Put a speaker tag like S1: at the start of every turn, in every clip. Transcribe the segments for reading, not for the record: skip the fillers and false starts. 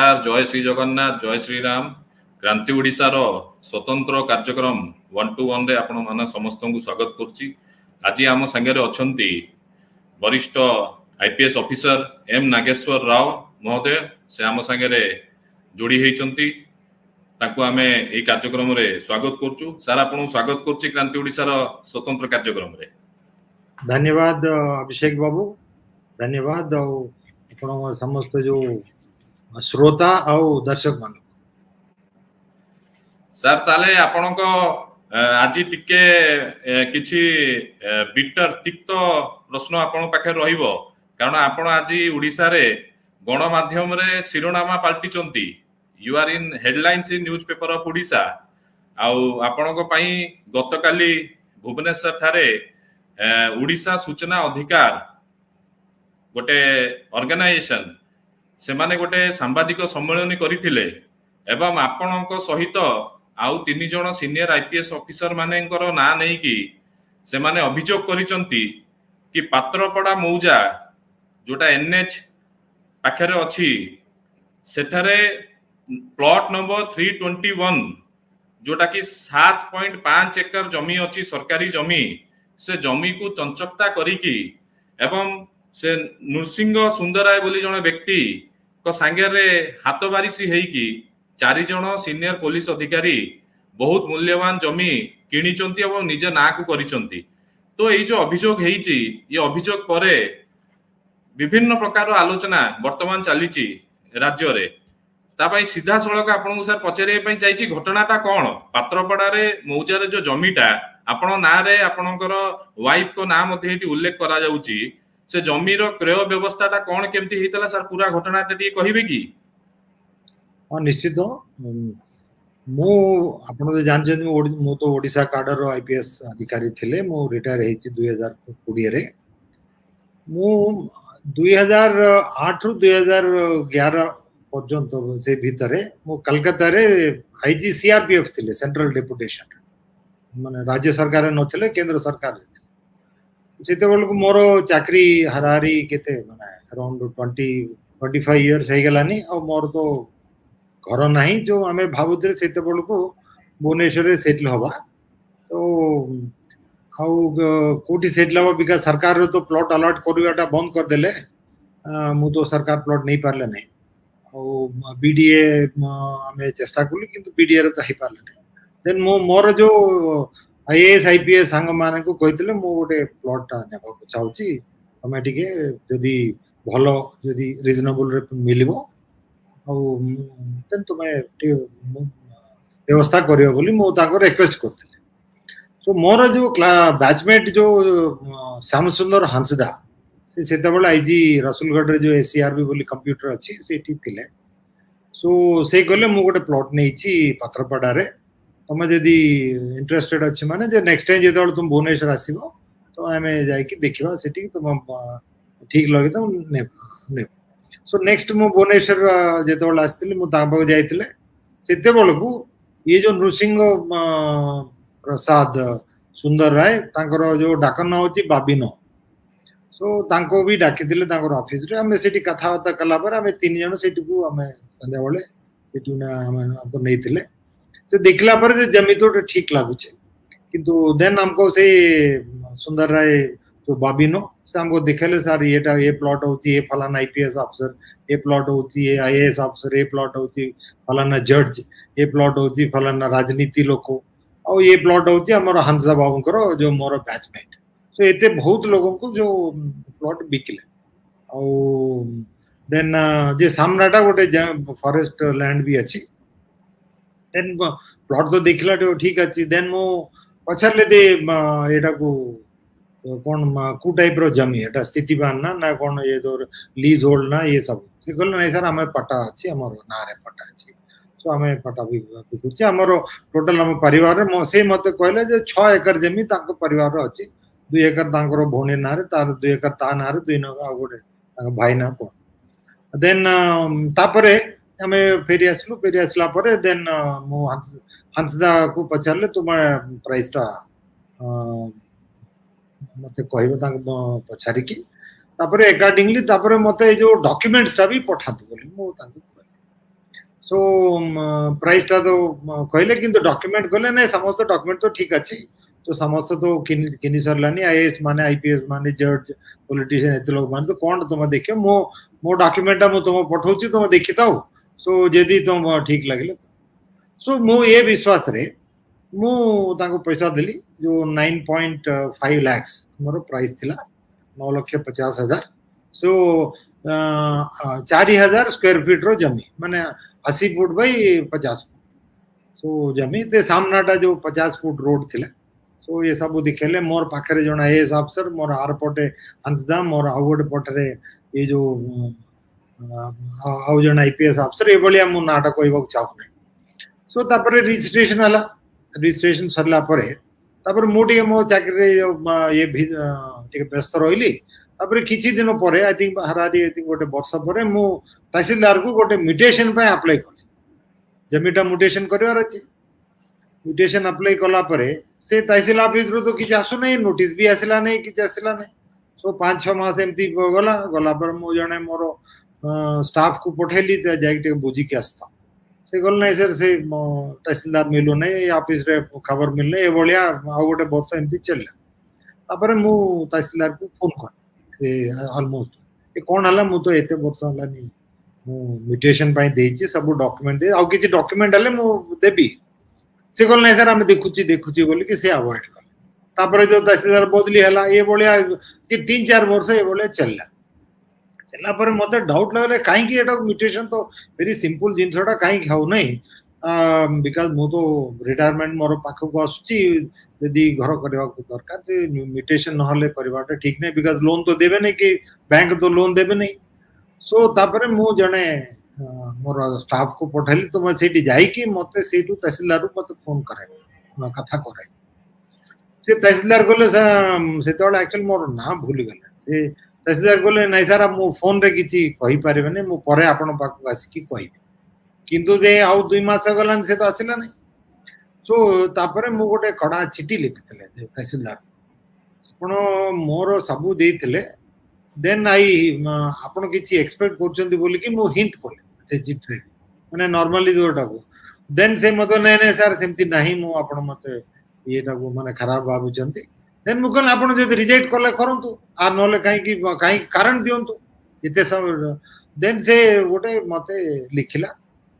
S1: नमस्कार जय श्री जगन्नाथ जय श्री राम क्रांति ओडिशा रो स्वतंत्र कार्यक्रम 1-to-1 रे आपण माने समस्त को स्वागत करछि। आज आम संगे अछंती वरिष्ठ IPS officer M Nageswara Rao महोदय से आम संगे जोड़ी होइचंती ताकू आमे ए कार्यक्रम रे स्वागत करछु। सर आपण स्वागत करछि क्रांति ओडिशा रो स्वतंत्र कार्यक्रम रे।
S2: धन्यवाद अभिषेक बाबू, धन्यवाद आपण समस्त जो श्रोता और दर्शक मान।
S1: सर ताले आपण को आज टिके किछि बिटर तिक्त प्रश्न आपण पाखे रहिबो कारण आपण आज ओडिसा रे गणमाध्यम रे शिरोनामा पाल्टिचंती। You are in headlines in newspaper of Odisha. आउ आपण को पई गतकाली भुवनेश्वर थारे ओडिशा सूचना अधिकार गोटे ऑर्गेनाइजेशन से माने गोटे सांबादिक सम्मेलन करिथिले एवं आपणक सहित आउ 3 जण सीनियर आईपीएस ऑफिसर मानेकर ना नहीं कि से माने अभियोग करिसंती कि पात्रपड़ा मौजा जोटा एनएच पाखरे अछि सेठारे प्लॉट नंबर 321 जोटा कि 7.5 एकर जमी अछि सरकारी जमी से जमी को चंचकता करिकी एवं से नृसिंह सुंदराय बोली जने व्यक्ति को संगे रे हाथ बारिशी हेकी 4 जण सीनियर पुलिस अधिकारी बहुत मूल्यवान जमी किनिचंती एवं निज ना को करिसंती। तो एई जो अभियोग हेची ये अभियोग परे विभिन्न प्रकार आलोचना वर्तमान चलीची राज्य रे तापाई सीधा सड़क आपन सर पचरे पई चाइची घटनाटा कोन पात्रपड़ा रे मौजा रे जो जमीटा आपण ना रे आपनकर वाइफ को नाम मध्ये एटी उल्लेख करा जाउची से जमीर क्रय व्यवस्थाटा कोन केमती हेतला सर पूरा घटनाटा टी कहिबे की?
S2: निश्चित मु आपण तो जानछन मु तो ओडिशा काडर आईपीएस अधिकारी थिले। मु रिटायर हेची 2020 रे। मु 2008 रु 2011 पर्यंत से भितरे मु कलकत्ता रे आईजी सीआरपीएफ थिले सेंट्रल डेपुटेशन माने राज्य सरकार नथिले केंद्र सरकार सेते बेल को मोर चाकरी हाराहारी केते माने अराउंड 25 इयर्स हे गलानी और मोर तो घर नाही जो आमे भाबुते सेते बेल को भुवनेश्वर रे सेटल होबा तो आउ कोठी सेटल होबा बिका सरकार रो तो प्लॉट अलॉट करबाटा बंद कर देले। मु तो सरकार प्लॉट नहीं पारले नहीं और बीडीए आमे चेष्टा कलु किंतु बीडीए रे तो हे पारले नहीं। देन मोर जो आईएएस आईपीएस सांग माने को कहितले मु गोटे प्लॉट नेबा को चाहूची तमे टिके जदी भलो जदी रीजनेबल रे मिलिबो और तन तमे व्यवस्था करियो बोली मु ताको रिक्वेस्ट करथिले। सो मोर जो बैचमेट जो श्याम सुंदर हंसदा से सेता बेला आईजी रसुलगढ़ रे जो एसीआरबी बोली कंप्यूटर अछि सेठी थिले। सो से कहले मु गोटे प्लॉट नेछि पात्रपड़ा रे तमे जदी इंटरेस्टेड अछि माने जे नेक्स्ट टाइम जेतोल तुम भुवनेश्वर आसीबो तो आमे जाय कि देखिबा सेठी तुम ठीक लगे तो ने। सो नेक्स्ट मु भुवनेश्वर जेतोल आस्तिले मु ताबक जायतिले सेते बेलकू ये जो नृसिंह प्रसाद सुंदर राय तांकर जो डाकन होची बाबिनो सो तांको भी डाकितिले तांकर ऑफिस रे आमे सेठी कथा वार्ता कला पर आमे 3 जण सेठी को आमे संध्या बेले सेठी ना आमे आपको नैतिले से देखला पर जमी तो ठीक लागुचे किंतु देन हमको से सुंदर राय तो बाबिनो से हमको दिखेले सर ये प्लॉट होची ये फलाना आईपीएस अफसर ये प्लॉट होची ये आईएएस अफसर ये प्लॉट होची फलाना जज ये प्लॉट होची फलाना राजनीति लोक और ये प्लॉट होची हमर हंसा बाबू करो जो मोर बैचमेट। सो एते बहुत लोगों को जो प्लॉट बिकले और देन जे सामनाटा गोटे फॉरेस्ट लैंड भी अछि देन प्लॉट तो देखला तो ठीक अछि। देन मो पछरले दे एटा को कोन कु टाइप रो जमी एटा स्थितिवान ना कोन ये दो लीज होल्ड ना ये सब से कहल नै सर हमें पट्टा अछि हमर ना रे पट्टा अछि। सो हमें पट्टा भी बिकुछि हमर टोटल हम परिवार रे से मते कहले जे 6 एकर जमी ताको परिवार रो अछि 2 एकर तांकर भौणी ना रे तार 2 एकर ता ना रे 2 नगा गोटे भाई ना को। देन तापरे हमें फेरी आसला पर देन मु हंसदा को पछारले तुम प्राइसटा मते कहबे तांग पछारी की तापरे अकॉर्डिंगली तापरे मते जो डॉक्यूमेंट्स ता भी पठा दो बोली मु तांग सो प्राइस टा तो कहले किंतु डॉक्यूमेंट कहले नहीं समस्त डॉक्यूमेंट तो ठीक अच्छी तो समस्त तो किनी सरलानी आईएएस माने आईपीएस माने जज पॉलिटिशियन एते लोग माने तो कोन तुम देखियो मो डॉक्यूमेंट मु तुम पठाउची तुम देखि ताओ सो जदी तुम ठीक लागले सो मो ये विश्वास रे मु ताको पैसा देली जो 9.5 लाख मोर प्राइस थिला 9,50,000 सो 4,000 स्क्वायर फीट रो जमी माने 80 फुट बाई 50 फुट सो जमी ते सामनाटा जो 50 फुट रोड थिला सो ये सब दिखेले मोर पाखरे जण आईएएस अफसर मोर आर पटे हंसदा मोर आउट पटरे ये जो आउ जण आईपीएस अफसर ए बलिया मु नाटा कहबक चाहू नै सो तापर रजिस्ट्रेशन हला रजिस्ट्रेशन सरला परे तापर मु टिके मो चाकरी ये भी टिके व्यस्त रहिली तापर किछि दिन परे आई थिंक हरारी आई थिंक गोटे वर्ष परे मु तहसीलदार को गोटे म्यूटेशन पे अप्लाई करली जमीटा म्यूटेशन करवार अछि म्यूटेशन अप्लाई कला परे से तहसील ऑफिस रो तो किछ आसु नै नोटिस भी आसिला नै किछ आसिला नै सो 5-6 मास एमती गला पर मो जने मोर स्टाफ को पठेली त जाई टे बुझी के आस्ता से गल नै सर से तहसीलदार मिलु नै ऑफिस रे खबर मिलले ए बलिया आ गोटे वर्ष एमती चलला तापर मु तहसीलदार को फोन कर से ऑलमोस्ट ए कोन हला मु तो एते वर्ष हला नै मु म्यूटेशन पाई देछि सब डॉक्यूमेंट दे आ किछि डॉक्यूमेंट हले मु देबी से गल नै सर हम देखुची बोली कि से अवॉइड कर तापर जो तहसीलदार बदली हला ये बलिया कि 3-4 वर्ष ये बलिया चलला पर मते डाउट लागले काहे कि एटा म्यूटेशन तो वेरी सिंपल जिनसटा काहे खाउ नै बिकॉज मु तो रिटायरमेंट मोर पाखो को आसुची यदि घर करबा को दरकार म्यूटेशन न हले करबाटा ठीक नै बिकॉज लोन तो देबे नै कि बैंक तो लोन देबे नै सो तापर मु जने मोर स्टाफ को पठाली तो मैं सेठी जाई कि मते सेठू तहसीलदार को मते फोन करे कथा करे से तहसीलदार गोले से तो एक्चुअली मोर ना भूल गले से तहसीलदार गोले नै सर मु फोन रे किछि कहि पारिबे नै मु परे आपन पाक आसी कि कहिबे किंतु जे आउ 2 मास गलान से तो आसिला नै सो तापरे मु गोटे कड़ा चिठी लिखितले तहसीलदार आपण मोर सबु देइतले देन आई आपण किछि एक्सपेक्ट करचंती बोली कि मु हिंट कोले से चिठी माने नॉर्मली जोटा को देन से मतो नै नै सर सेमती नाही मु आपण मते येटा को माने खराब भाबुचंती देन मु कहल आपण जे रिजेक्ट करले करंतु आ नले काई कारण दियंतु इते सब देन से गोटे मते लिखिला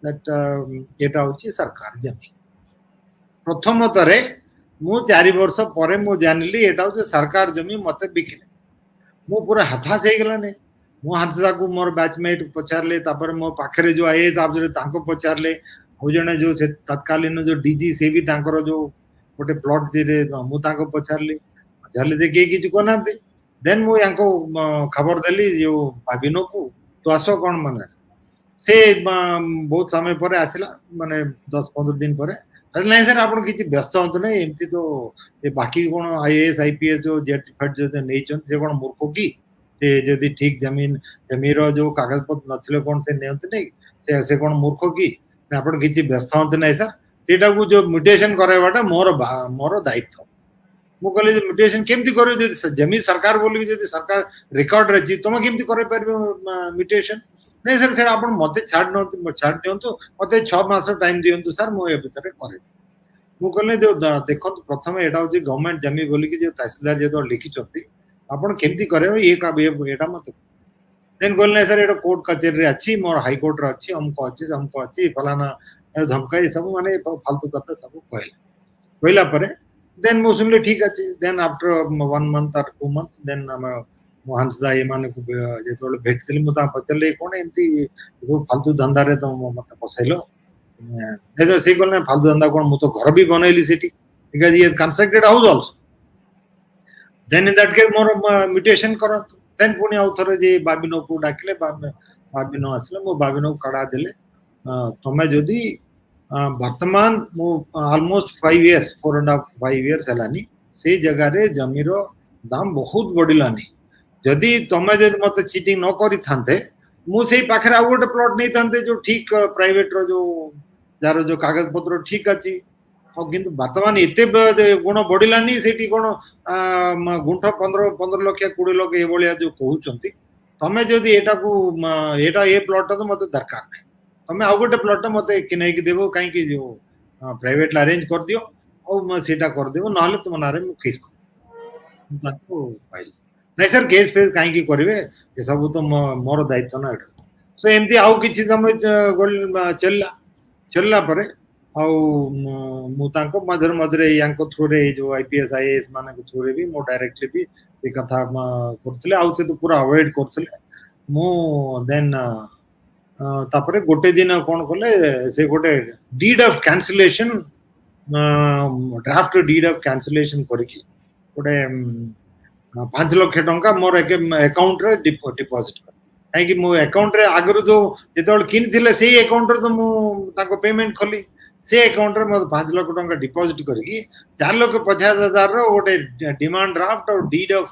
S2: दैट एटा होची सरकार जमी प्रथम तरे मु 4 वर्ष परे मु जानली एटा होची सरकार जमी मते बिकिले मु पूरा हताश हे गेला ने मु हंसदा को मोर बैचमेट पचारले तापर मो पाखरे जो आईएएस ऑफिसर तांको पचारले हो जने जो से तत्कालीन जो डीजी से भी तांकर जो गोटे प्लॉट दे मु तांको पचारली पचारले जे के किछ कोनाते देन मु यांको खबर देली जो भाबिनो को तो आसो कोन माने से बहुत समय परे आसिला माने 10-15 दिन परे नहीं सर आपण किछि व्यस्त होत नै एमती तो ए बाकी कोन आईएएस आईपीएस जो जेट फट जो नै छन से कोन मूर्ख की से जदी ठीक जमीर जो कागज पत्र नथिले कोन से नेउत नै से कोन मूर्ख की आपण किछि व्यस्त होत नै सर तेटा को जो म्यूटेशन करैबाटा मोर दायित्व मु कहले जे म्यूटेशन केमती करू जे जमी सरकार बोली जे सरकार रिकॉर्ड रची तुम केमती करे परबे म्यूटेशन नहीं सर सर आपण मते छाड़ दियंतु मते 6 मास टाइम दियंतु सर मु ए भीतर करे मु कहले जो देखंतु प्रथम एटा हो जे गवर्नमेंट जमी बोली कि जे तहसीलदार जे तो लिखि चंती आपण केमती करे ये एटा मते देन कहले सर एटा कोर्ट कचेरी रे अछि मोर हाई कोर्ट रे अछि हमको अछि फलाना धमकाई सब माने फालतू कथा सब कहला परे देन मु सुनले ठीक अछि देन आफ्टर 1 मंथ और 2 मंथ्स देन हंसदा ये माने को जेतोले भेटथिली मु ता पचले कोन एमती जो फालतू धंधा रे तो मते फसैलो एदर से कोन फालतू धंधा कोन मु तो घर भी बनैली सिटी बिकॉज़ ये constructed house also then in that case मोर म्यूटेशन करत देन पुनी आउथरे जे बाबिनो को डाकले बाबिनो आसले मु बाबिनो कड़ा देले तमे जदी वर्तमान मु ऑलमोस्ट 5 इयर्स 4.5 इयर्स हलानी से जगह रे जमीरो दाम बहुत बढ़िलानी जदि तमे जदि मते चीटिंग न करी थांते मु सेही पाखरे आ गोटे प्लॉट नै थांते जो ठीक प्राइवेट रो जो जारो जो कागज पत्र ठीक अछि और किंतु वर्तमान एते गुण बढ़िलानी सेठी कोन गुंठ 15 लाख 20 लाख ए बलिया जो कहउचंती तमे जदि एटा को एटा ए प्लॉट तो मते दरकार नै तुम आउ गोटे प्लॉट मत कि नहीं देव कहीं जो प्राइवेट अरेंज कर दियो और सेटा कर देव ना तुम ना केस पाइल नहीं सर केस फेस कहीं करेंगे ये सब तो मोर दायित्व ना एटा सो एमती आउ किछि समय चलला चलला परे मझे मझे या थ्रू रे जो आईपीएस आईएएस मान थ्रू रे भी मो डायरेक्टली भी ये कथा करथिले आउ से तो पूरा अवॉइड करथिले मो देन तापरे गोटे दिन कोन कले से गोटे deed of cancellation draft deed of cancellation करके गोटे 5 लाख टंका मोर अकाउंट रे डिपॉजिट कहीं मो अकाउंट रे आगर जो जो किन थिले से अकाउंट रे तो मु ताको पेमेंट खली से अकाउंट रे मत 5 लाख टंका डिपॉजिट करके 4,50,000 रो गोटे डिमांड ड्राफ्ट और डीड ऑफ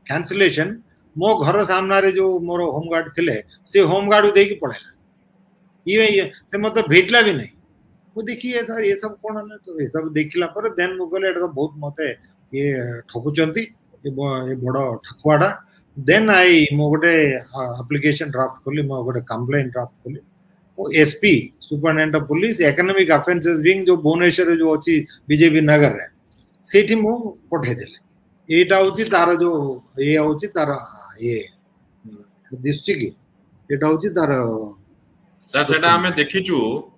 S2: कैंसिलेशन मो घर सामना रे जो मोर होम गार्ड थिले से होम गार्ड दे की पड़ेला ये से मत भेटला भी नहीं वो देखिए सर ये सब कोन हला तो ये सब देखला पर देन मु कहले एटा तो बहुत मते ये ठकुचंती ये बड़ ठकुआडा देन आई मो गोटे एप्लिकेशन ड्राफ्ट खोली मो गोटे कंप्लेंट ड्राफ्ट खोली वो SP superintendent of police economic offences wing जो भुवनेश्वर जो अछि बीजेपी नगर रे सेठी मो पठे देले एटा होची तार जो ये होची तार ये डिस्ट्रिक्ट एटा होची तार
S3: सर सेटा हमें देखिचु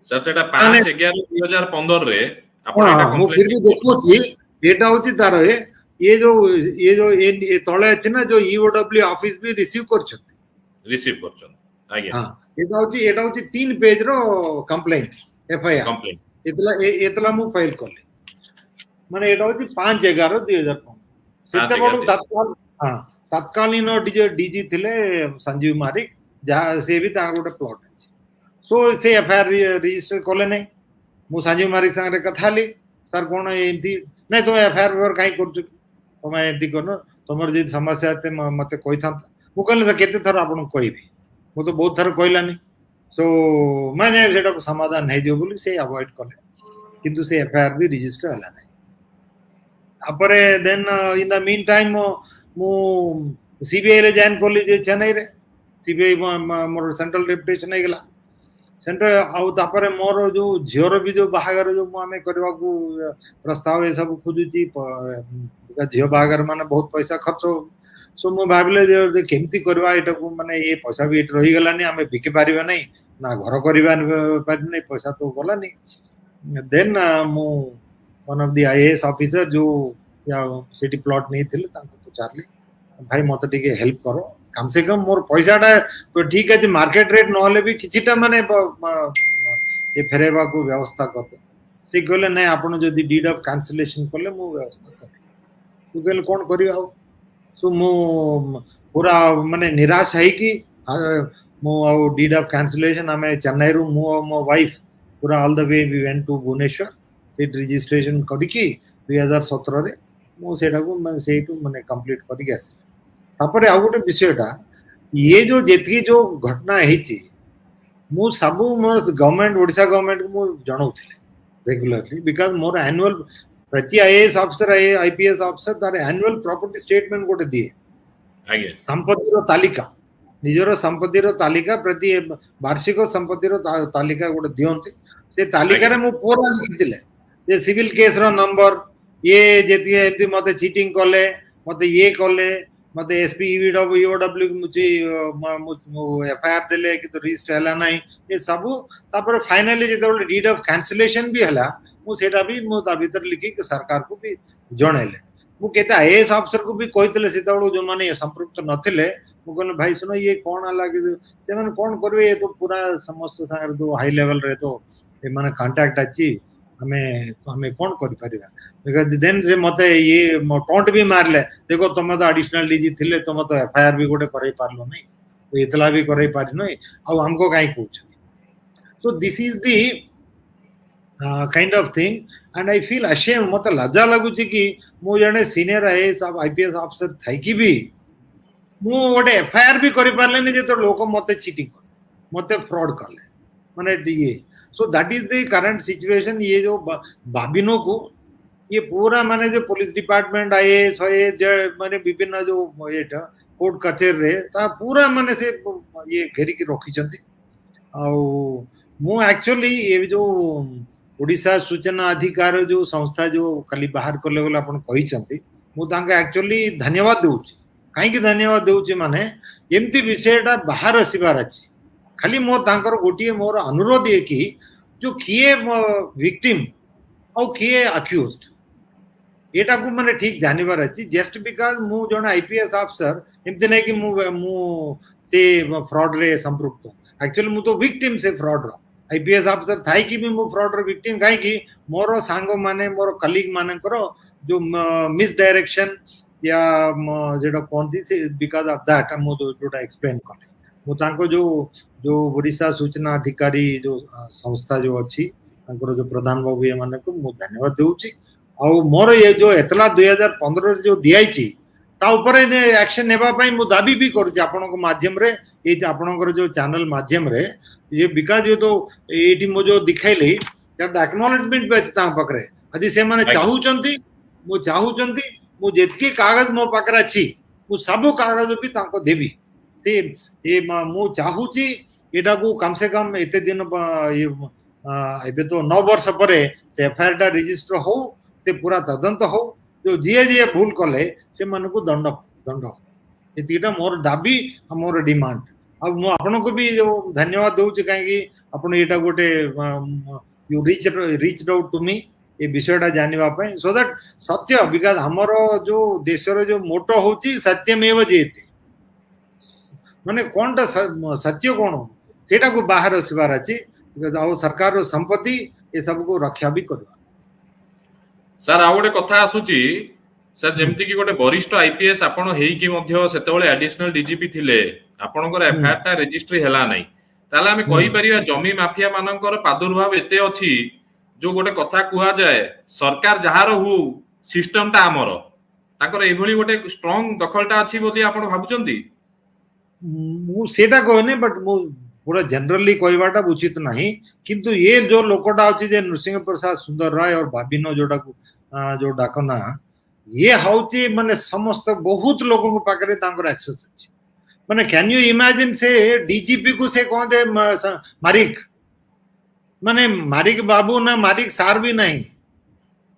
S3: सर सेटा 5/11/2015 रे आपण एटा
S2: मो फिर भी देखो छी एटा होची तार ये जो ये तळे अछि ना जो ईओडब्ल्यू ऑफिस भी रिसीव करछन
S3: आगे
S2: हां एटा होची 3 पेज रो कंप्लेंट एफआईआर एतला मु फाइल करले माने एटा होची 5/11/2005 सेते बडो तत्काल हां तत्कालीन डीजी थिले संजीव मारिक जहा से भी ता गोटे प्लॉट अछि सो से एफआईआर रजिस्टर करले नै मु संजीव मारिक संगे कथा ली सर कोन एंती नै तो एफआईआर वर काई करछु तुम एंती करनो तुमर जे समस्या ते मते कोइ था मु कहले केते थर आपन कहबी मु तो बहुत थर कहलानी सो माने सेटा को समाधान नै दियो बोली से अवॉइड करले किंतु से एफआईआर भी रजिस्टर हला नै अपरे then in the meantime मु सीबीआई रे जॉइन करली जे चेन्नई रे सीबीआई मोर सेंट्रल डेपुटेशन हे गेला सेंटर आउ तापरे मोर जो झियोर भी जो बाहागर जो मु हमें करवा को प्रस्ताव ए सब खोजुची झियो बाहागर माने बहुत पैसा खर्च सो मु भाबले जे केमती करवा एटा को माने ये पैसा भी एट रही गलानी हमें बिके पारिबा नै ना घर करबा पारि नै पैसा तो गलानी देन मु one of the IAS officer जो या सिटी प्लॉट नहीं थिले ताको पचारली भाई मते टिके हेल्प करो कम से कम मोर पैसाटा तो ठीक है मार्केट रेट नहले भी किछिटा माने ये फेरेबा को व्यवस्था करते से कहले नै आपण जदी डीड ऑफ कैंसिलेशन करले मु व्यवस्था कर तू कहले कोन करियो आ सो मु पूरा माने निराश है कि मु आ डीड ऑफ कैंसिलेशन हमें चेन्नई रू मु मो वाइफ पूरा all the way we went to Bhubaneswar से रजिस्ट्रेशन करिकी 2017 रे मु सेटा को माने सेटू माने कंप्लीट करिक आसी तापर आ गोटे विषयटा ये जो जेतकी जो घटना हेची मु सबु मोर गवर्नमेंट ओडिसा गवर्नमेंट मु जणाउथिले रेगुलरली बिकॉज़ मोर एनुअल प्रति आईएएस ऑफिसर आईपीएस ऑफिसर तार एनुअल प्रॉपर्टी स्टेटमेंट गोटे दिए
S3: आगे
S2: संपत्ति रो तालिका निजरो संपत्ति रो तालिका प्रति वार्षिक संपत्ति रो तालिका गोटे दियंते से तालिका रे मु पूरा लिखिथिले जे सिविल केस रो नंबर ये जेती एमती मते चीटिंग करले मते ये करले मते एसपी ईओडब्ल्यू मुची एफआईआर देले कि तो रजिस्टर हला नै ये सब तापर फाइनली जे डीड ऑफ कैंसिलेशन भी हला मु सेटा भी मु ता भीतर लिखि कि सरकार को भी जणैले मु केता आईएएस ऑफिसर को भी कहितले सेतावळो जो माने संपृक्त नथिले मु कहले भाई सुनो ये कोन हला कि से माने कोन करबे ये तो पूरा समस्त सागर जो हाई लेवल रे तो ए माने कांटेक्ट अछि हमें कौन कर परिबा बिकॉज़ देन से मते ये टोंट भी मारले देखो तुम तो एडिशनल डीजी थिले तुम तो एफआईआर भी गोटे करई पारलो नै तो इतला भी करई पारि नै आ हमको काई पूछ सो this is the kind of thing and I feel ashamed मते लज्जा लागु छी कि मो जने सीनियर आईएएस आईपीएस ऑफिसर थाई कि भी मु गोटे एफआईआर भी करि पारले नै जे तो लोक मते चीटिंग कर मते फ्रॉड करले माने ये so that is the current situation ये जो बाबिनो को ये पूरा माने जो पुलिस डिपार्टमेंट आईएएस माने विभिन्न जो एटा कोर्ट कचेर रे ता पूरा माने से ये घेरी के रखी छथि आ मु एक्चुअली ये जो ओडिशा सूचना अधिकार जो संस्था जो खाली बाहर कले बोले आपण कहिसंती मु तांका एक्चुअली धन्यवाद देउची काहे धन्यवाद देउची माने एमती विषयटा बाहर आसीबार अछि खाली मोर तांकर गोटिए मोर अनुरोध है कि जो किए विक्टिम और किए अक्यूज्ड एटा को माने ठीक जानिबार अछि जस्ट बिकॉज मु जण आईपीएस ऑफिसर एमते नै कि मु से फ्रॉड रे संपृक्त एक्चुअली मु तो विक्टिम से फ्रॉड रो आईपीएस ऑफिसर थाई कि भी मु फ्रॉड रो विक्टिम काहे कि मोर सांग माने मोर कलीग माने करो जो मिस डायरेक्शन या जेडा कोनती से बिकॉज ऑफ दैट मु जोटा एक्सप्लेन करले मु तांको जो ओडिशा सूचना अधिकारी जो संस्था जो अछि तांकर जो प्रधान बाबू ये माने को मु धन्यवाद देउची आ मोर ये जो एतला 2015 जो दियाइची ता ऊपर ने एक्शन नेबा पई मु दाबी भी करछि आपन को माध्यम रे ए आपनकर जो चैनल माध्यम रे ये बिकॉज ये तो एटी मु जो दिखाइले दैट एक्नॉलेजमेंट बेच ता पकरे यदि से माने चाहूचंती मु जेतकी कागज मो पकरा अछि मु सब कागज भी तांको देबी से ये मु चाहूची एटा को कम से कम एते दिन ये एबे तो 9 वर्ष परे से एफआईआर टा रजिस्टर हो ते पूरा तदंत हो जो जे भूल कले से मन को दंड हो एतीटा मोर दाबी मोर डिमांड अब मु आपन को भी जो धन्यवाद दउची काहे कि आपन एटा गोटे you reach out to me ये विषयटा जानिबा पई सो दैट सत्य बिकॉज हमर जो देशर जो मोटो होची सत्यमेव जयते माने कोनटा सत्य कोन सेटा को बाहर आसीबार अछि बिकॉज सरकार रो संपत्ति ये सब को रक्षा भी करबा
S1: सर आ गोटे कथा आसुची सर जेमति कि गोटे वरिष्ठ आईपीएस आपण हेई कि मध्य सेतेबेले एडिशनल डीजीपी थिले आपणकर एफआईआर ता रजिस्ट्री हैला नै ताले हमें कहि परिया जमी माफिया मानकर प्रादुर्भाव एते अछि जो गोटे कथा कुआ जाए सरकार जहार हु सिस्टम ता हमर ताकर एभली गोटे स्ट्रांग दखलटा अछि बोली आपण भाबुचंती
S2: मु सेटा कहने बट मु पूरा जनरली कहबाटा उचित नहीं किंतु ये जो लोकटा अछि जे नृसिंह प्रसाद सुंदर राय और भाबिनो जोडा को जो डाकना ये हौची माने समस्त बहुत लोगों को पाकरे तांकर एक्सेस अछि माने कैन यू इमेजिन से डीजीपी को से कोन दे मारिक माने मारिक बाबू ना मारिक सार भी नहीं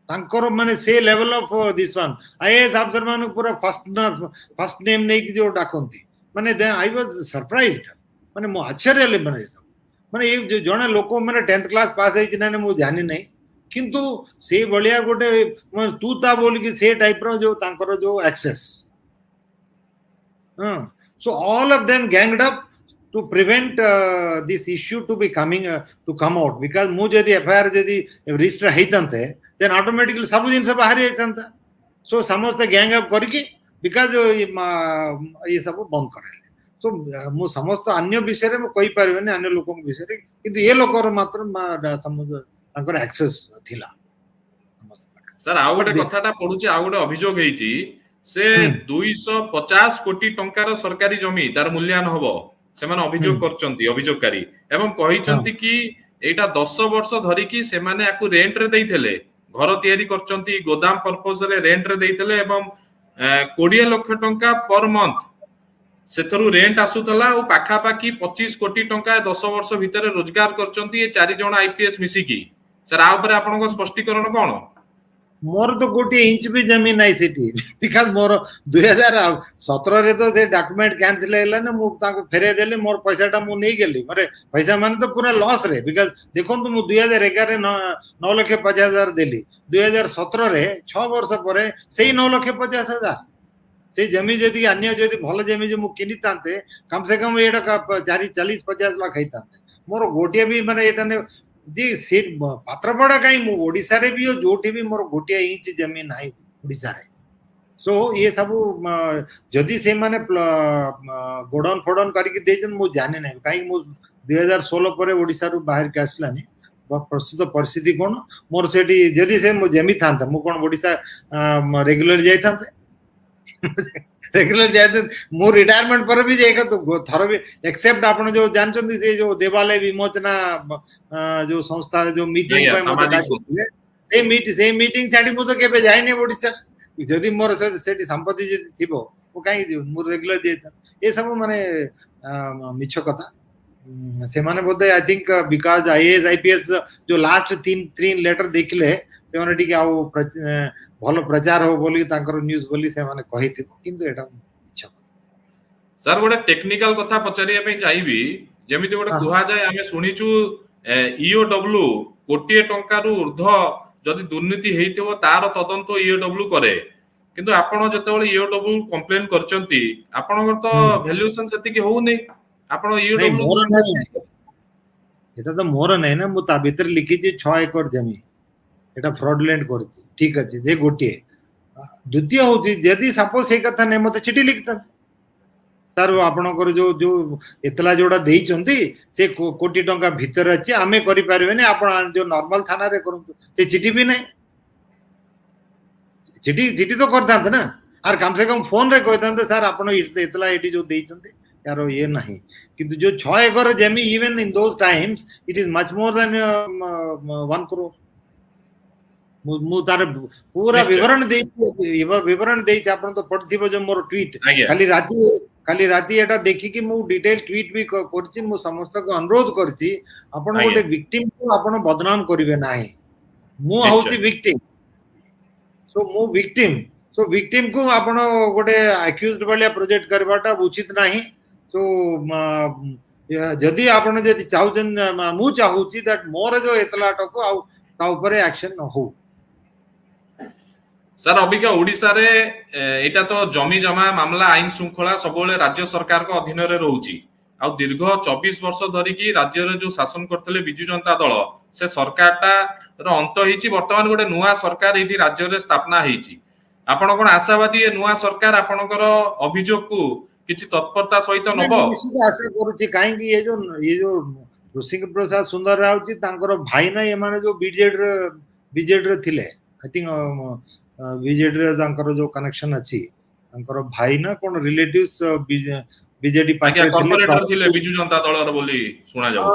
S2: तांकर माने से level of this one IAS अफसर मान पूरा फर्स्ट नेम नै कि जो डाकंती माने आई वाज सरप्राइज्ड माने मो आश्चर्य ले माने ये जो जणे लोक माने 10th क्लास पास है ना मु जानि नहीं किंतु से बलिया गोटे तू ता बोल कि से टाइप रो जो तांकर जो एक्सेस so all of them ganged up to prevent this issue to be coming to come out because मु जदी एफआईआर जदी रजिस्टर हेतंते then automatically सब दिन से बाहर हेतंता सो समस्त गैंग अप करके बिकॉज़ ये सब बंद करे सो मु समस्त अन्य विषय रे मु कहि परबेनी अन्य लोक विषय रे किंतु ये लोकर मात्र समझ तांकर एक्सेस थिला
S1: सर आ गोटे कथाटा पडुची आ गोटे अभियोग हेची से 250 कोटी टंकार सरकारी जमी तार मूल्यांकन होबो सेमाने अभियोग करचंती अभियोगकारी एवं कहिचंती कि एटा 10 वर्ष धरि कि सेमाने आकु रेंट रे दैथले घर तयारी करचंती गोदाम पर्पस रे रेंट रे दैथले एवं 20 लाख टंका पर मंथ सेथरु रेंट आसुतला और पाखा पाखी 25 कोटी टंका 10 वर्ष भितर रोजगार करचंती ये 4 जण आईपीएस मिसिकी सर आ ऊपर आपन को स्पष्टीकरण कोन
S2: मोर तो गोटे इंच भी जमीन नहीं सेठी बिकॉज मोर 2017 रे तो से डॉक्यूमेंट कैंसिल हैला ना मु ताको फेरे देले मोर पैसाटा मु नहीं गेली मारे पैसा माने तो पूरा लॉस रे बिकॉज देखो तो मु 2011 रे 9,50,000 देली 2017 रे 6 वर्ष परे सेही 9,50,000 से जमी जदी अन्य जदी भल जमी जो मु किनी तांते कम से कम एटा 40-50 लाख हैतांते मोर गोटिया भी माने एटा ने जी से पात्रपड़ा कहीं मु ओडिसा रे भी जोठी भी मोर गोटिया इंच जमीन नाही ओडिसा रे सो ये सब जदी से माने गोडाउन फोडाउन करके देजन मु जाने नहीं काई मु 2016 परे ओडिसा रु बाहर के आसलानी प्रस्तुत परिस्थिति कोन मोर सेठी जदी से मु जमी थांता मु कोन ओडिसा रेगुलर जाय थांते रेगुलर जाते मु रिटायरमेंट पर भी जाएगा तो थर भी एक्सेप्ट आपण जो जानचंदी से जो देवालय विमोचना जो संस्था जो मीटिंग पे मत डाकले से मीटिंग छाडी मु तो केबे जाय नै ओडिसा जदी मोर सेठी संपत्ति जदी थिबो ओ काई मु रेगुलर जेता ए सब माने मिछ कथा से माने बोधे I think because IAS IPS जो लास्ट तीन लेटर देखले से माने टिके आउ भलो प्रचार हो बोली तांकर न्यूज बोली से माने कहिथिबो किंतु एटा इच्छा
S1: सर गोटे टेक्निकल कथा पचारिया पे चाहिबी जेमिति गोटे कुहा जाय आमे सुनिचु ईओडब्ल्यू कोटिए टंका रु ऊर्ध्व जदि दुर्नीति हेइथिबो तार तदंत ईओडब्ल्यू करे किंतु आपण जतेबेले ईओडब्ल्यू कंप्लेन करचंती आपणकर तो वैल्यूएशन सेति के होउनी आपण ईओडब्ल्यू
S2: मोर नाही एटा तो मोर नाही ना मु ता भीतर लिखि जे 6 एकड़ जमी एटा फ्रॉडलेंट करछि ठीक अछि जे गोटिए द्वितीय होछि यदि सपोज से कथा नै मते चिठी लिखता सर आपणकर जो जो एतला जोड़ा देइचंती से कोटी टंका भीतर अछि आमे करि पारबेनी आपण जो नॉर्मल थाना रे करंतु से चिठी भी नहीं चिठी तो करता ना और कम से कम फोन रे कहता सर आपण एतला एटी जो देइचंती यार ये नहीं किंतु जो 6 एकड़ जमी even in those times it is much more than 1 crore मु तार पूरा विवरण देइछ आपण तो पढथिबो जो मोर ट्वीट खाली राती एटा देखि कि मु डिटेल ट्वीट भी करछि मु समस्त को अनुरोध करछि आपण गोटे विक्टिम को आपण बदनाम करिवे नाही मु होछि विक्टिम सो विक्टिम को आपण गोटे अक्यूज्ड वाला प्रोजेक्ट करबाटा उचित नाही तो जदि आपण जदि चाहुचन मु चाहुछि दैट मोर जो एतलाट को आ ता ऊपर एक्शन न हो
S1: सर अबिका ओडिसा रे एटा तो जमी जमा मामला आईन श्रृंखला सबले राज्य सरकार को अधीन रे रहउची आ दीर्घ 24 वर्ष धरि की राज्य रे जो शासन करथले बिजू जनता दल से सरकारटा रो अंत हिची वर्तमान गोटे नुवा सरकार एठी राज्य रे स्थापना हिची आपण कोन आशावादी ए नुवा सरकार आपणकर अभियोग को किछि तत्परता सहित नबो
S2: निश्चित आशा करूची काहे कि ये जो ऋषिक प्रसाद सुंदर राव जी तांकर भाई ना ये माने जो बीजेडी रे थिले आई थिंक बीजेडी रे तांकर जो कनेक्शन अछि तांकर भाई ना कोन रिलेटिव्स बीजेडी पार्टी
S1: कॉर्पोरेटर थिले बिजू जनता दल रे बोली सुना जाउ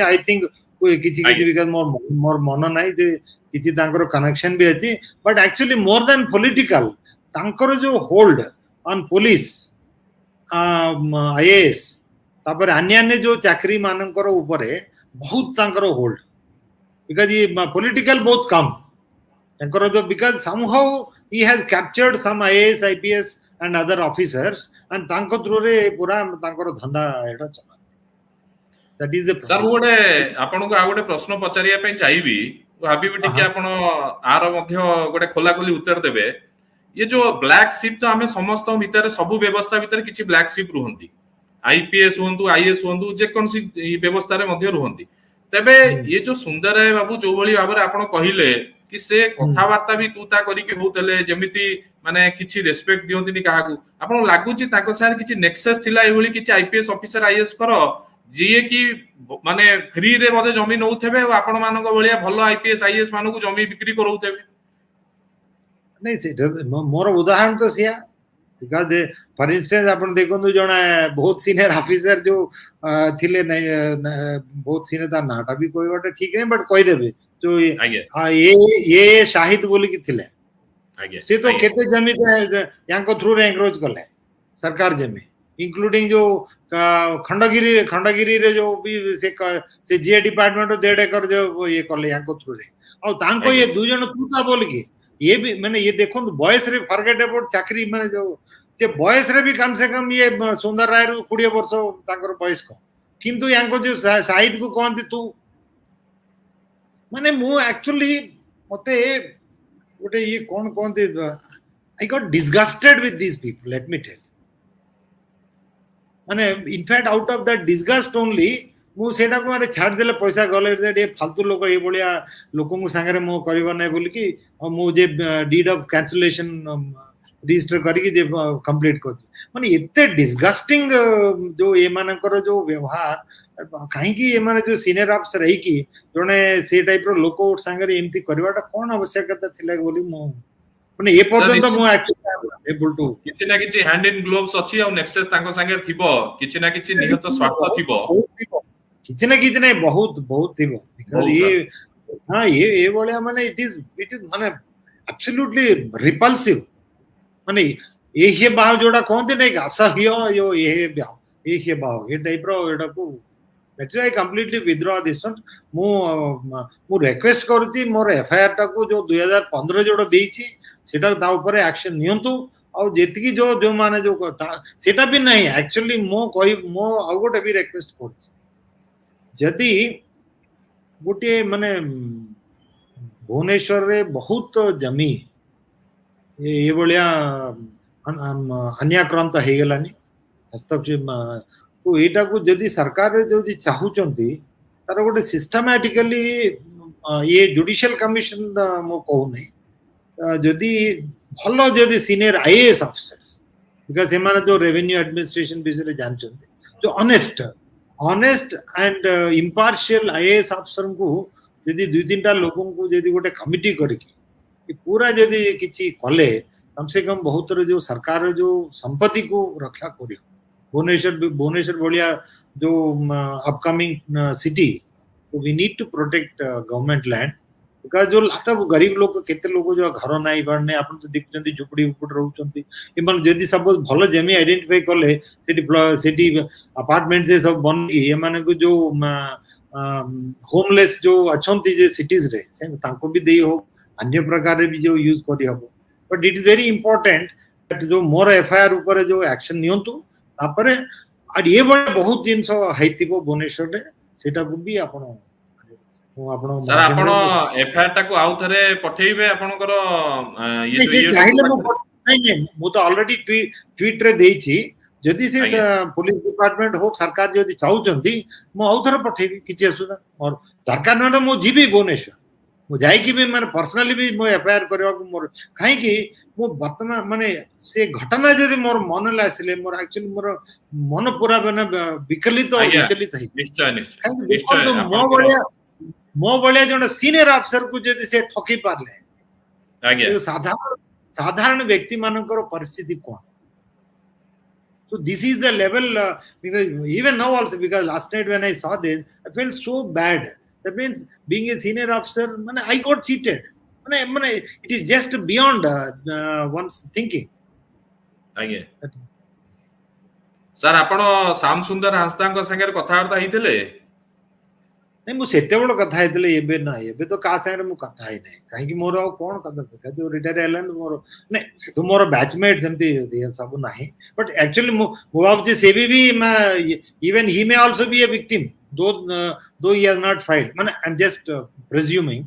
S2: आई थिंक कोई किछि बिकॉज़ मोर मन नाही जे किछि तांकर कनेक्शन भी अछि but actually more than political तांकर जो होल्ड ऑन पुलिस आईएएस तापर अन्य जो चाकरी मानकर ऊपर बहुत तांकर होल्ड बिकॉज़ ये पॉलिटिकल बहुत कम तांकर जो because somehow he has captured some IAS IPS and other officers and तांको थ्रू रे पूरा तांकर धंधा एटा चला दैट इज द
S1: सर गोटे आपन को आ गोटे प्रश्न पचारिया पे चाहिबी भाबी भी टिके आपण आरो मध्य गोटे खोला खोली उत्तर देबे ये जो ब्लैक शिप तो हमें समस्त भीतर सब व्यवस्था भीतर किछि ब्लैक शिप रुहंती आईपीएस होंतु आईएएस होंतु जे कोन सी व्यवस्था रे मध्य रुहंती तबे ये जो सुंदर है बाबू जो भली भाबरे आपण कहिले कि से कथा वार्ता भी तूता करी के होतले जेमिति माने किछि रेस्पेक्ट दियंती नि काहाकू आपण लागु छि ताको सार किछि नेक्सस थिला ए भली किछि आईपीएस ऑफिसर आईएएस करो जिए कि माने फ्री रे बदे जमी नउथेबे आपण मानक भलिया भलो आईपीएस आईएएस मानकू जमी बिक्री करउथेबे
S2: नहीं से मोर उदाहरण तो सिया बिकॉज़ फॉर इंस्टेंस अपन देखो जणा बहुत सीनियर ऑफिसर जो थिले नहीं बहुत सीनियर ता नाटा भी कोई बाटे ठीक है बट कहि देबे जो ये शाहिद बोली कि थिले से तो केते जमी यांको थ्रू रे एंक्रोच करले सरकार जमी इंक्लूडिंग जो खंडगिरी रे जो भी से जे डिपार्टमेंट 1.5 एकड़ जो ये करले यांको थ्रू रे और तांको ये दु जण तूता बोल के ये भी मैंने ये देखो बॉयस रे फॉरगेट अबाउट चाकरी माने जो जे बॉयस रे भी कम से कम ये सुंदर राय रु 20 वर्ष ताकर बॉयस को किंतु यांको जो शाहिद को कहंती तू माने मु एक्चुअली मते ओटे ये कोन कहंती I got disgusted with this people let me tell माने in fact out of that disgust only मु सेटा को मारे छाड़ देले पैसा गले ये फालतू लोग ये बलिया लोक को संगे मु करबा नै बोली कि मु जे डीड ऑफ कैंसिलेशन रजिस्टर करी जे कंप्लीट कर माने इतने डिसगस्टिंग जो ये मानकर जो व्यवहार काहे कि ये माने जो सीनियर ऑफिसर रही कि जने से टाइप रो लोक संगे एमती करबाटा कोन आवश्यकता थिला बोली मु माने ये पर्यंत मु एक्चुअली एबल टू
S1: किछि ना किछि हैंड इन ग्लोव्स अछि और नेक्सस तांको संगे थिबो किछि ना किछि निहित स्वार्थ थिबो
S2: किछि ना किछि नै बहुत थिबो बिकॉज़ ये हां ये बोले माने इट इज माने एब्सोल्युटली रिपल्सिव माने ये बाव जोड़ा कहते नहीं असह्य यो ये ये हेबा ये टाइप रो एटा को that's why completely withdraw this one मु रिक्वेस्ट करूची मोर एफआईआर टा को जो 2015 जोड़ देइची सेटा ता ऊपर एक्शन नियंतु और जेतिकी जो जो माने जो सेटा भी नहीं एक्चुअली मो कोई मो आ गोटे भी रिक्वेस्ट करछि जदि गोटे माने भुवनेश्वर रे बहुत जमी ये बलिया अन्याक्रांत हो गलानी हस्तक्षेप तो एटा को जदि सरकार जो चाहूचंती तार गोटे सिस्टमैटिकली ये जुडिशियल कमिशन मो कहू नहीं जदि भलो जदि सीनियर आईएएस ऑफिसर्स बिकॉज़ एमाने जो रेवेन्यू एडमिनिस्ट्रेशन विषय जानचंती जो honest and impartial IAS officer को जदि दुई तीन टा लोगों को जदि गोटे कमिटी करके पूरा जदि किछि कले कम से कम बहुत जो सरकार जो संपत्ति को रक्षा करियो भुवनेश्वर भलिया जो अपकमिंग सिटी तो we need to protect government land because जो लाता गरीब लोग केते लोग जो घर नाही बाड़ने आपन तो देखचंती झुपड़ी ऊपर रहउचंती इमन जदी सपोज भलो जमी आइडेंटिफाई करले सिटी अपार्टमेंट से सब बन ये माने को जो होमलेस जो अछंती जे सिटीज रे तांको भी देई हो अन्य प्रकार भी जो यूज करी हबो but it is very important that जो मोर एफआईआर ऊपर जो एक्शन नियंतु तापरे आ ये बहुत जिंस हैतिबो भुवनेश्वर रे सेटा को भी आपण
S3: सर आपण एफआईआर ता को आउ थरे पठेइबे आपनकर ये जो
S2: चाहिले नहीं मु तो ऑलरेडी ट्वीट रे देइछि जदि से पुलिस डिपार्टमेंट हो सरकार जदि चाहउचंती मु आउ थरे पठेइबी किछि असुदा और दरकार न मु जीबी भुवनेश्वर मु जाई कि भी माने पर्सनली भी मु एफआईआर करबा को मोर काहे कि मु वर्तमान माने से घटना जदि मोर मन ला आसिले मोर एक्चुअली मोर मन पूरा बने विकलित और विचलित है
S3: निश्चय निश्चय
S2: मो बलिया जो सीनियर ऑफिसर को जदि से ठकी पारले
S3: आज्ञा
S2: तो साधारण व्यक्ति मानकर परिस्थिति कोन so this is the level because even now also because last night when I saw this I felt so bad that means being a senior officer man I got cheated man it is just beyond one's thinking
S3: आज्ञा sir आपण श्याम सुंदर हांसदा को संगे कथावार्ता हितले
S2: नहीं मु सेते बड़ कथा हेतले एबे ना एबे तो का संगे मु कथा ही नहीं काहे कि मोर कोन कथा जो रिटायर एलन मोर नहीं से तो मोर बैचमेट जेमती सब नाही बट एक्चुअली मु बाबू जी से भी even he may also be a victim दो ही हैज नॉट फाइल्ड माने I am just presuming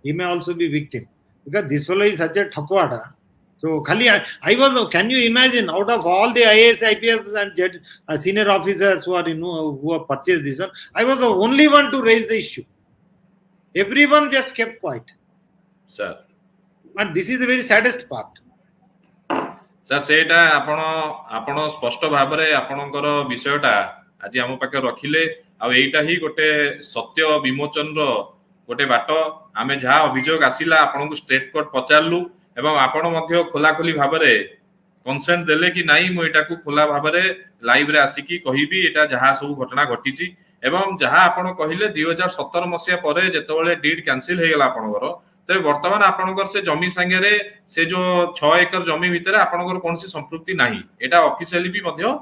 S2: he may also be victim because this fellow is such a thakwada so khali I was can you imagine out of all the IAS IPS and senior officers who are who have purchased this one I was the only one to raise the issue everyone just kept quiet
S3: sir
S2: and this is the very saddest part
S3: sir सेटा आपण स्पष्ट भाबरे आपणकर विषयटा आज हम पाके रखिले आ एटा ही गोटे सत्य विमोचन रो गोटे बाट आमे जहा अभियोग आसिला आपन को स्ट्रेट कोर्ट पचारलु एवं आपण मध्ये खोला खोली भाबरे कंसेंट देले कि नाही मो एटा को खोला भाबरे लाइव रे आसी कि कहिबी एटा जहा सब घटना घटिची एवं जहा आपण कहिले 2017 मसिया परे जेतबेले डीड कैंसिल हे गेला आपनकर तो वर्तमान आपनकर से जमी संगे रे से जो 6 एकर जमी भितर आपनकर कोनसी संपृक्ति नाही एटा ऑफिशियली भी मध्ये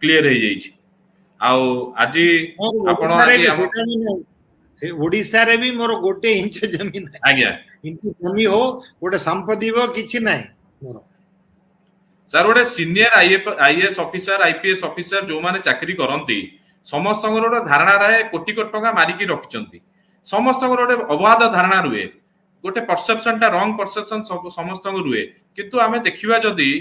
S3: क्लियर हे जाईची आउ आजी
S2: आपण से ओडिसा रे भी मोर गोटे इंच जमीन है
S3: आज्ञा
S2: इंच जमी हो गोटे संपत्ति हो किछि नाही मोर
S3: सर गोटे senior IAS officer IPS officer जो माने चाकरी करंती समस्त गोटे धारणा रहे कोटी कोटी टका मारी की रखचंती समस्त गोटे अबाध धारणा रुए गोटे परसेप्शन ता रॉन्ग परसेप्शन समस्त रुए किंतु आमे देखिबा जदी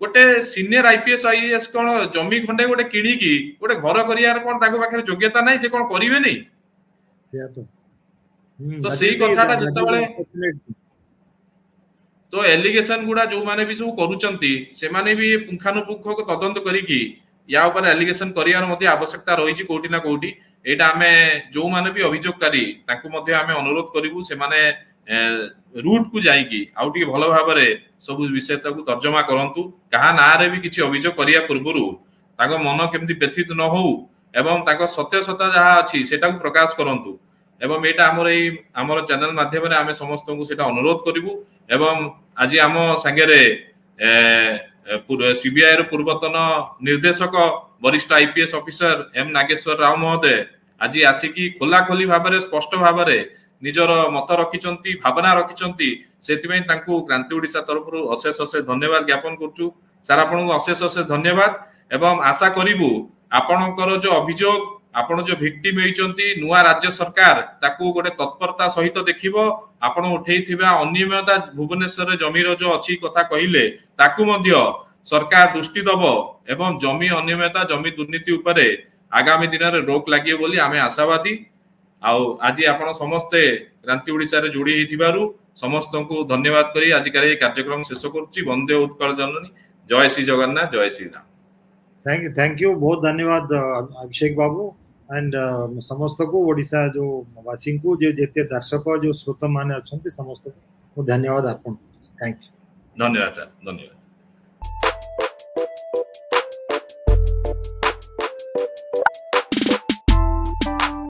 S3: गोटे सीनियर आईपीएस आईएएस कोन जमी खंडे गोटे किणी की गोटे घर करियार कोन ताको पाखरे योग्यता नाही से कोन करिवे नहीं तो सही कथाटा जतबेले तो एलिगेशन गुडा जो माने भी सब करूचंती से माने भी पुंखानुपुंख को तदंत करिकी या ऊपर एलिगेशन करियार मध्ये आवश्यकता रहिची कोठी ना कोठी एटा हमें जो माने भी अभियोगकारी ताकू मध्ये हमें अनुरोध करिवु से माने रूट को जाईकी आउटी भलो भाबरे सब विषय ताकू तर्जमा करंतु कहा ना रे भी किछि अभियोग करिया पूर्वरु ताको मन केमति व्यथित न हो एवं ताको सत्यसता जहा अछि सेटा को प्रकाश करंतु एवं एटा हमर चैनल माध्यम रे हमें समस्त को सेटा अनुरोध करिवु एवं आज हम संगे रे
S1: सीबीआई रो पूर्वतन निर्देशक वरिष्ठ IPS officer M Nageswara Rao महोदय आज आसिकी खोला खोली भाबरे स्पष्ट भाबरे निजर मत रखिचंती भावना रखिचंती सेतिमै तांकू क्रांति ओडिशा तरफ अशेष अशेष धन्यवाद ज्ञापन करछु सर आपन अशेष अशेष धन्यवाद एवं आशा करिवु आपनकर जो अभियोग आपण जो विक्टिम होइचंती नुवा राज्य सरकार ताकू गोटे तत्परता सहित देखिबो आपण उठेइथिबा अनियमितता भुवनेश्वर जमीर जो अछि कथा कहिले ताकू मध्य सरकार दृष्टि दबो एवं जमी अनियमितता जमी दुर्नीति उपरे आगामी दिन रे रोक लागियो बोली आमे आशावादी आउ आज आपण समस्ते क्रांति ओडिसा रे जोड़ी हिथिबारु समस्त को धन्यवाद करी आज का कार्यक्रम शेष करूची वंदे उत्कल जननी जय श्री जगन्नाथ जय श्री राम
S2: थैंक यू बहुत धन्यवाद अभिषेक बाबू एंड समस्त को ओडिशा जो वासी को जो जेते दर्शक जो श्रोता माने अछंती समस्त को धन्यवाद अर्पण थैंक यू
S1: धन्यवाद सर धन्यवाद।